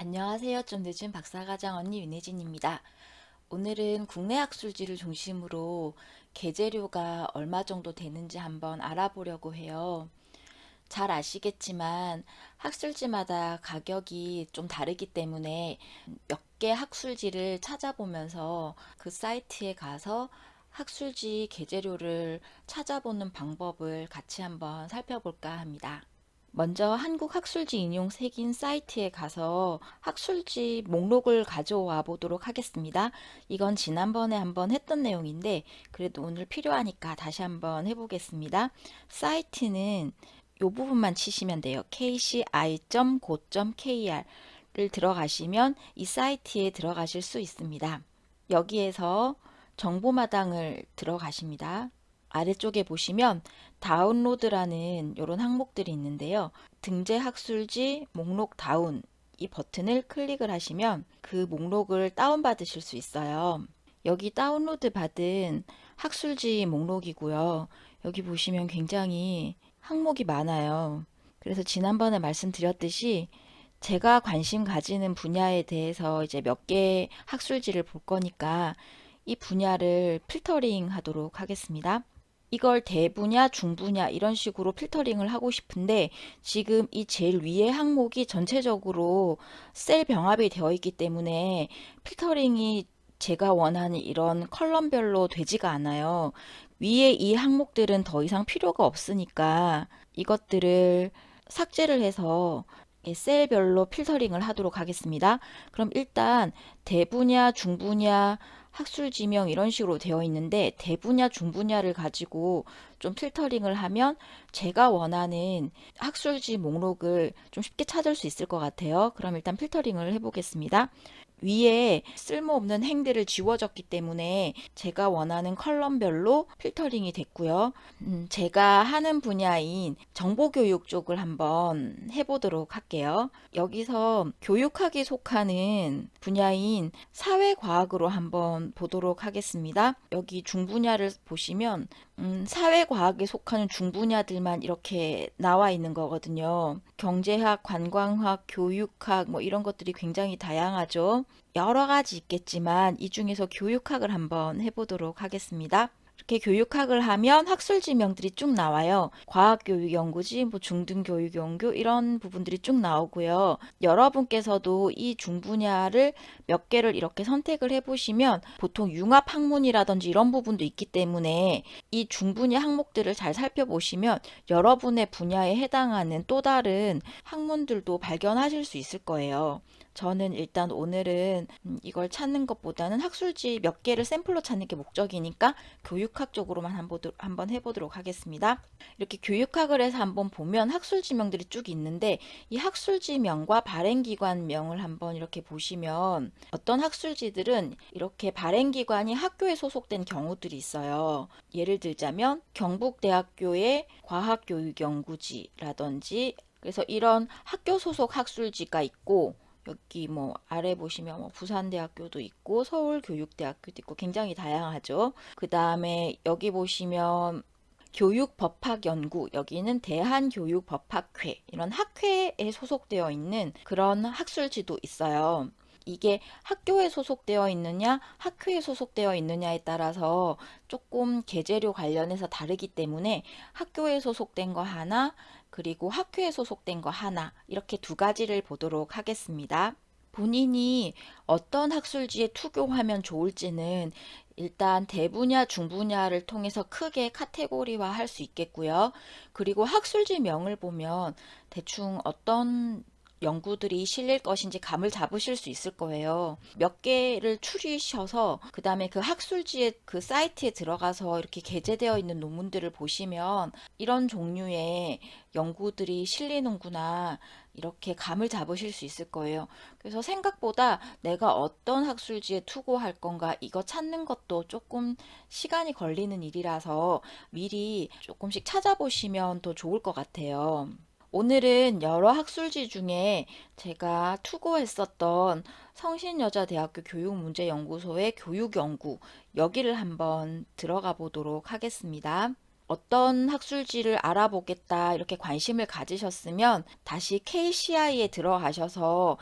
안녕하세요. 좀 늦은 박사과정 언니 윤혜진입니다. 오늘은 국내 학술지를 중심으로 계재료가 얼마 정도 되는지 한번 알아보려고 해요. 잘 아시겠지만 학술지마다 가격이 좀 다르기 때문에 몇 개 학술지를 찾아보면서 그 사이트에 가서 학술지 계재료를 찾아보는 방법을 같이 한번 살펴볼까 합니다. 먼저 한국 학술지 인용 색인 사이트에 가서 학술지 목록을 가져와 보도록 하겠습니다. 이건 지난번에 한번 했던 내용인데 그래도 오늘 필요하니까 다시 한번 해보겠습니다. 사이트는 이 부분만 치시면 돼요. kci.go.kr을 들어가시면 이 사이트에 들어가실 수 있습니다. 여기에서 정보마당을 들어가십니다. 아래쪽에 보시면 다운로드라는 이런 항목들이 있는데요. 등재 학술지 목록 다운 이 버튼을 클릭을 하시면 그 목록을 다운받으실 수 있어요. 여기 다운로드 받은 학술지 목록이고요. 여기 보시면 굉장히 항목이 많아요. 그래서 지난번에 말씀드렸듯이 제가 관심 가지는 분야에 대해서 이제 몇 개 학술지를 볼 거니까 이 분야를 필터링 하도록 하겠습니다. 이걸 대분야, 중분야 이런 식으로 필터링을 하고 싶은데 지금 이 제일 위에 항목이 전체적으로 셀 병합이 되어 있기 때문에 필터링이 제가 원하는 이런 컬럼별로 되지가 않아요. 위에 이 항목들은 더 이상 필요가 없으니까 이것들을 삭제를 해서 셀별로 필터링을 하도록 하겠습니다. 그럼 일단 대분야, 중분야, 학술지명 이런 식으로 되어 있는데 대분야, 중분야를 가지고 좀 필터링을 하면 제가 원하는 학술지 목록을 좀 쉽게 찾을 수 있을 것 같아요. 그럼 일단 필터링을 해보겠습니다. 위에 쓸모없는 행들을 지워졌기 때문에 제가 원하는 컬럼별로 필터링이 됐고요. 제가 하는 분야인 정보교육 쪽을 한번 해보도록 할게요. 여기서 교육학에 속하는 분야인 사회과학으로 한번 보도록 하겠습니다. 여기 중분야를 보시면 사회과학에 속하는 중분야들만 이렇게 나와 있는 거거든요. 경제학, 관광학, 교육학 뭐 이런 것들이 굉장히 다양하죠. 여러 가지 있겠지만 이 중에서 교육학을 한번 해보도록 하겠습니다. 이렇게 교육학을 하면 학술지명들이 쭉 나와요. 과학교육연구지, 뭐 중등교육연구 이런 부분들이 쭉 나오고요. 여러분께서도 이 중분야를 몇 개를 이렇게 선택을 해보시면 보통 융합학문이라든지 이런 부분도 있기 때문에 이 중분야 항목들을 잘 살펴보시면 여러분의 분야에 해당하는 또 다른 학문들도 발견하실 수 있을 거예요. 저는 일단 오늘은 이걸 찾는 것보다는 학술지 몇 개를 샘플로 찾는 게 목적이니까 교육학 쪽으로만 한번 해보도록 하겠습니다. 이렇게 교육학을 해서 한번 보면 학술지명들이 쭉 있는데 이 학술지명과 발행기관명을 한번 이렇게 보시면 어떤 학술지들은 이렇게 발행기관이 학교에 소속된 경우들이 있어요. 예를 들자면 경북대학교의 과학교육연구지라든지 그래서 이런 학교 소속 학술지가 있고 여기 뭐 아래 보시면 뭐 부산대학교도 있고 서울교육대학교도 있고 굉장히 다양하죠. 그 다음에 여기 보시면 교육법학연구 여기는 대한교육법학회 이런 학회에 소속되어 있는 그런 학술지도 있어요. 이게 학교에 소속되어 있느냐 학회에 소속되어 있느냐에 따라서 조금 계재료 관련해서 다르기 때문에 학교에 소속된 거 하나 그리고 학회에 소속된 거 하나 이렇게 두 가지를 보도록 하겠습니다. 본인이 어떤 학술지에 투교하면 좋을지는 일단 대분야, 중분야를 통해서 크게 카테고리화 할 수 있겠고요. 그리고 학술지명을 보면 대충 어떤 연구들이 실릴 것인지 감을 잡으실 수 있을 거예요. 몇 개를 추리셔서 그 다음에 그 학술지의 그 사이트에 들어가서 이렇게 게재되어 있는 논문들을 보시면 이런 종류의 연구들이 실리는구나 이렇게 감을 잡으실 수 있을 거예요. 그래서 생각보다 내가 어떤 학술지에 투고할 건가 이거 찾는 것도 조금 시간이 걸리는 일이라서 미리 조금씩 찾아보시면 더 좋을 것 같아요. 오늘은 여러 학술지 중에 제가 투고했었던 성신여자대학교 교육문제연구소의 교육연구 여기를 한번 들어가 보도록 하겠습니다. 어떤 학술지를 알아보겠다 이렇게 관심을 가지셨으면 다시 KCI에 들어가셔서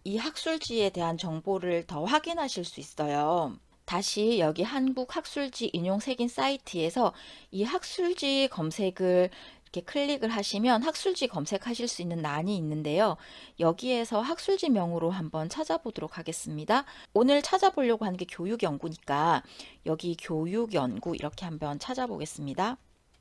이 학술지에 대한 정보를 더 확인하실 수 있어요. 다시 여기 한국학술지 인용색인 사이트에서 이 학술지 검색을 이렇게 클릭을 하시면 학술지 검색하실 수 있는 란이 있는데요. 여기에서 학술지명으로 한번 찾아보도록 하겠습니다. 오늘 찾아보려고 하는 게 교육연구니까 여기 교육연구 이렇게 한번 찾아보겠습니다.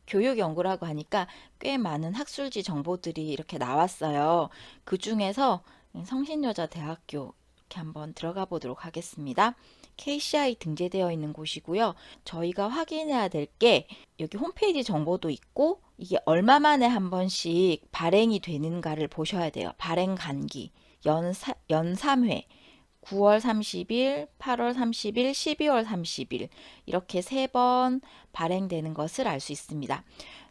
교육연구라고 하니까 꽤 많은 학술지 정보들이 이렇게 나왔어요. 그 중에서 성신여자대학교 이렇게 한번 들어가 보도록 하겠습니다. KCI 등재되어 있는 곳이고요. 저희가 확인해야 될 게 여기 홈페이지 정보도 있고 이게 얼마 만에 한 번씩 발행이 되는가를 보셔야 돼요. 발행 간기, 연 3회, 9월 30일, 8월 30일, 12월 30일 이렇게 3번 발행되는 것을 알 수 있습니다.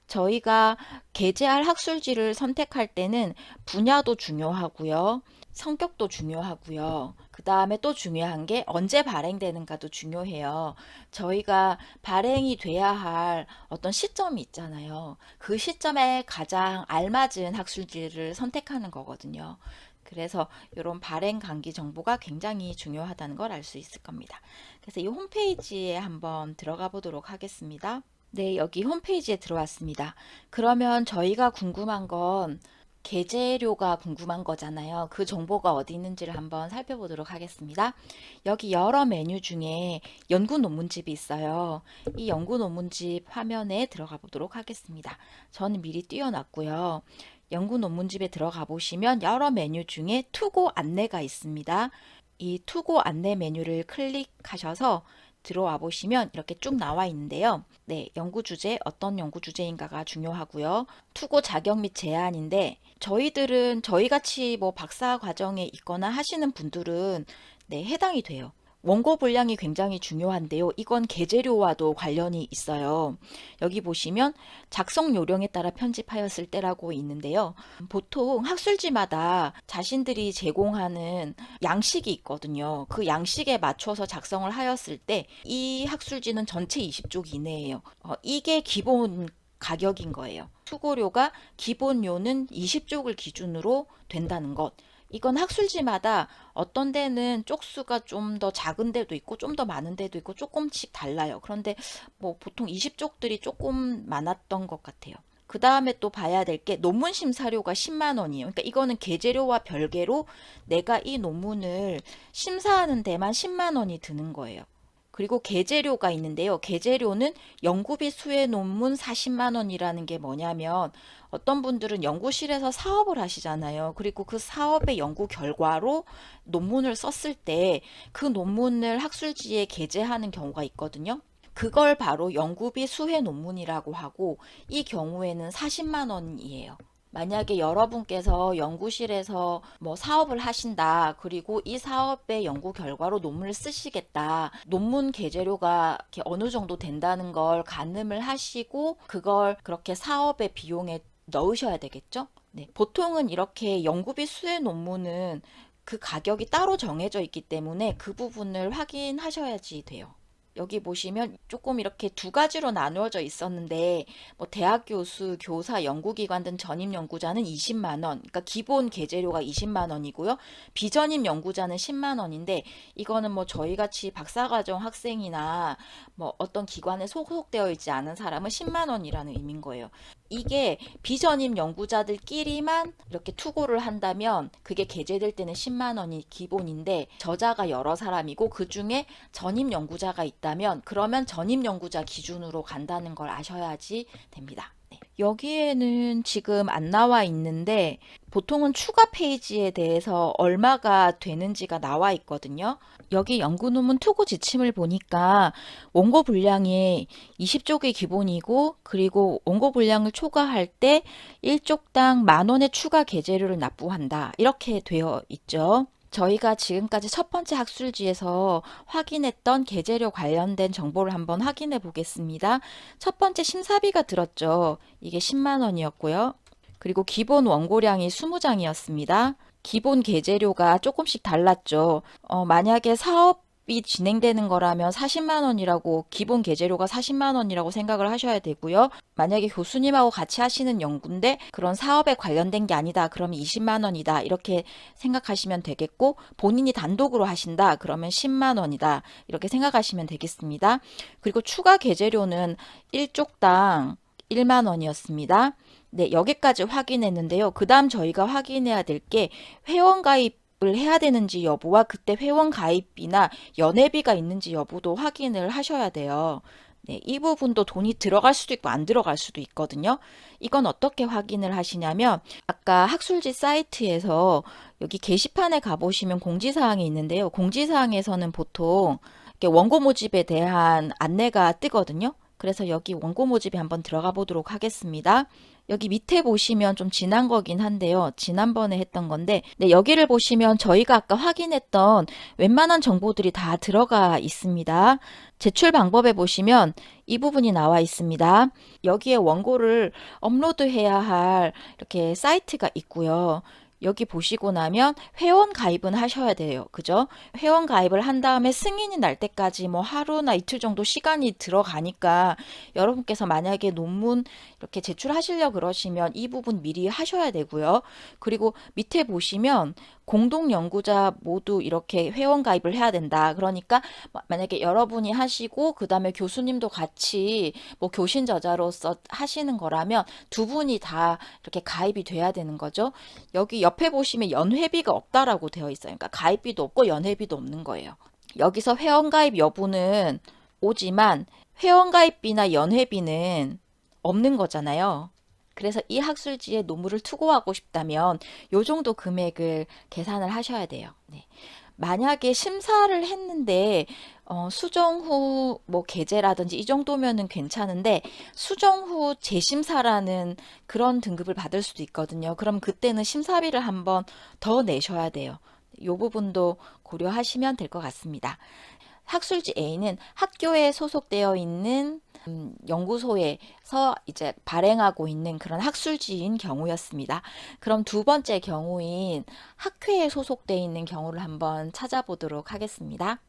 저희가 게재할 학술지를 선택할 때는 분야도 중요하고요. 성격도 중요하고요. 그 다음에 또 중요한 게 언제 발행되는가도 중요해요. 저희가 발행이 돼야 할 어떤 시점이 있잖아요. 그 시점에 가장 알맞은 학술지를 선택하는 거거든요. 그래서 이런 발행 간기 정보가 굉장히 중요하다는 걸 알 수 있을 겁니다. 그래서 이 홈페이지에 한번 들어가 보도록 하겠습니다. 네, 여기 홈페이지에 들어왔습니다. 그러면 저희가 궁금한 건 게재료가 궁금한 거잖아요. 그 정보가 어디 있는지를 한번 살펴보도록 하겠습니다. 여기 여러 메뉴 중에 연구 논문집이 있어요. 이 연구 논문집 화면에 들어가 보도록 하겠습니다. 저는 미리 띄워놨고요. 연구 논문집에 들어가 보시면 여러 메뉴 중에 투고 안내가 있습니다. 이 투고 안내 메뉴를 클릭하셔서 들어와 보시면 이렇게 쭉 나와 있는데요. 네, 연구 주제, 어떤 연구 주제인가가 중요하고요. 투고 자격 및 제한인데 저희들은 저희같이 뭐 박사 과정에 있거나 하시는 분들은 네, 해당이 돼요. 원고 분량이 굉장히 중요한데요. 이건 게재료와도 관련이 있어요. 여기 보시면 작성 요령에 따라 편집하였을 때라고 있는데요. 보통 학술지마다 자신들이 제공하는 양식이 있거든요. 그 양식에 맞춰서 작성을 하였을 때 이 학술지는 전체 20쪽 이내예요. 이게 기본 가격인 거예요. 수고료가 기본료는 20쪽을 기준으로 된다는 것. 이건 학술지마다 어떤 데는 쪽수가 좀 더 작은 데도 있고 좀 더 많은 데도 있고 조금씩 달라요. 그런데 뭐 보통 20쪽들이 조금 많았던 것 같아요. 그 다음에 또 봐야 될 게 논문 심사료가 10만 원이에요. 그러니까 이거는 게재료와 별개로 내가 이 논문을 심사하는 데만 10만 원이 드는 거예요. 그리고 게재료가 있는데요. 게재료는 연구비 수혜 논문 40만 원이라는 게 뭐냐면 어떤 분들은 연구실에서 사업을 하시잖아요. 그리고 그 사업의 연구 결과로 논문을 썼을 때 그 논문을 학술지에 게재하는 경우가 있거든요. 그걸 바로 연구비 수혜 논문이라고 하고 이 경우에는 40만 원이에요. 만약에 여러분께서 연구실에서 뭐 사업을 하신다. 그리고 이 사업의 연구 결과로 논문을 쓰시겠다. 논문 게재료가 이렇게 어느 정도 된다는 걸 가늠을 하시고 그걸 그렇게 사업의 비용에 넣으셔야 되겠죠? 네. 보통은 이렇게 연구비 수혜 논문은 그 가격이 따로 정해져 있기 때문에 그 부분을 확인하셔야지 돼요. 여기 보시면 조금 이렇게 두 가지로 나누어져 있었는데 뭐 대학 교수, 교사, 연구기관 등 전임 연구자는 20만 원, 그러니까 기본 게재료가 20만 원이고요. 비전임 연구자는 10만 원인데 이거는 뭐 저희 같이 박사과정 학생이나 뭐 어떤 기관에 소속되어 있지 않은 사람은 10만 원이라는 의미인 거예요. 이게 비전임 연구자들끼리만 이렇게 투고를 한다면 그게 게재될 때는 10만 원이 기본인데 저자가 여러 사람이고 그 중에 전임 연구자가 있다면 그러면 전임 연구자 기준으로 간다는 걸 아셔야지 됩니다. 네. 여기에는 지금 안 나와 있는데 보통은 추가 페이지에 대해서 얼마가 되는지가 나와 있거든요. 여기 연구논문 투고 지침을 보니까 원고 분량이 20쪽이 기본이고 그리고 원고 분량을 초과할 때 1쪽당 10,000원의 추가 게재료를 납부한다. 이렇게 되어 있죠. 저희가 지금까지 첫 번째 학술지에서 확인했던 게재료 관련된 정보를 한번 확인해 보겠습니다. 첫 번째 심사비가 들었죠. 이게 10만 원이었고요. 그리고 기본 원고량이 20장이었습니다. 기본 게재료가 조금씩 달랐죠. 만약에 사업 가입이 진행되는 거라면 40만 원이라고, 기본 계제료가 40만 원이라고 생각을 하셔야 되고요. 만약에 교수님하고 같이 하시는 연구인데 그런 사업에 관련된 게 아니다. 그러면 20만 원이다. 이렇게 생각하시면 되겠고, 본인이 단독으로 하신다. 그러면 10만 원이다. 이렇게 생각하시면 되겠습니다. 그리고 추가 계제료는 1쪽당 1만 원이었습니다. 네, 여기까지 확인했는데요. 그 다음 저희가 확인해야 될 게 회원 가입을 해야 되는지 여부와 그때 회원 가입비나 연회비가 있는지 여부도 확인을 하셔야 돼요. 네, 이 부분도 돈이 들어갈 수도 있고 안 들어갈 수도 있거든요. 이건 어떻게 확인을 하시냐면 아까 학술지 사이트에서 여기 게시판에 가보시면 공지사항이 있는데요. 공지사항에서는 보통 이렇게 원고 모집에 대한 안내가 뜨거든요. 그래서 여기 원고 모집에 한번 들어가 보도록 하겠습니다. 여기 밑에 보시면 좀 지난 거긴 한데요. 지난번에 했던 건데, 네, 여기를 보시면 저희가 아까 확인했던 웬만한 정보들이 다 들어가 있습니다. 제출 방법에 보시면 이 부분이 나와 있습니다. 여기에 원고를 업로드해야 할 이렇게 사이트가 있고요. 여기 보시고 나면 회원 가입은 하셔야 돼요. 그죠? 회원 가입을 한 다음에 승인이 날 때까지 뭐 하루나 이틀 정도 시간이 들어가니까 여러분께서 만약에 논문 이렇게 제출하시려 그러시면 이 부분 미리 하셔야 되고요. 그리고 밑에 보시면 공동 연구자 모두 이렇게 회원 가입을 해야 된다. 그러니까 만약에 여러분이 하시고 그 다음에 교수님도 같이 뭐 교신 저자로서 하시는 거라면 두 분이 다 이렇게 가입이 돼야 되는 거죠. 여기 옆에 보시면 연회비가 없다라고 되어 있어요. 그러니까 가입비도 없고 연회비도 없는 거예요. 여기서 회원가입 여부는 오지만 회원가입비나 연회비는 없는 거잖아요. 그래서 이 학술지에 논문을 투고하고 싶다면 요 정도 금액을 계산을 하셔야 돼요. 네. 만약에 심사를 했는데 수정 후 뭐 게재라든지 이 정도면은 괜찮은데 수정 후 재심사라는 그런 등급을 받을 수도 있거든요. 그럼 그때는 심사비를 한번 더 내셔야 돼요. 이 부분도 고려하시면 될 것 같습니다. 학술지 A는 학교에 소속되어 있는 연구소에서 이제 발행하고 있는 그런 학술지인 경우였습니다. 그럼 두 번째 경우인 학회에 소속되어 있는 경우를 한번 찾아보도록 하겠습니다.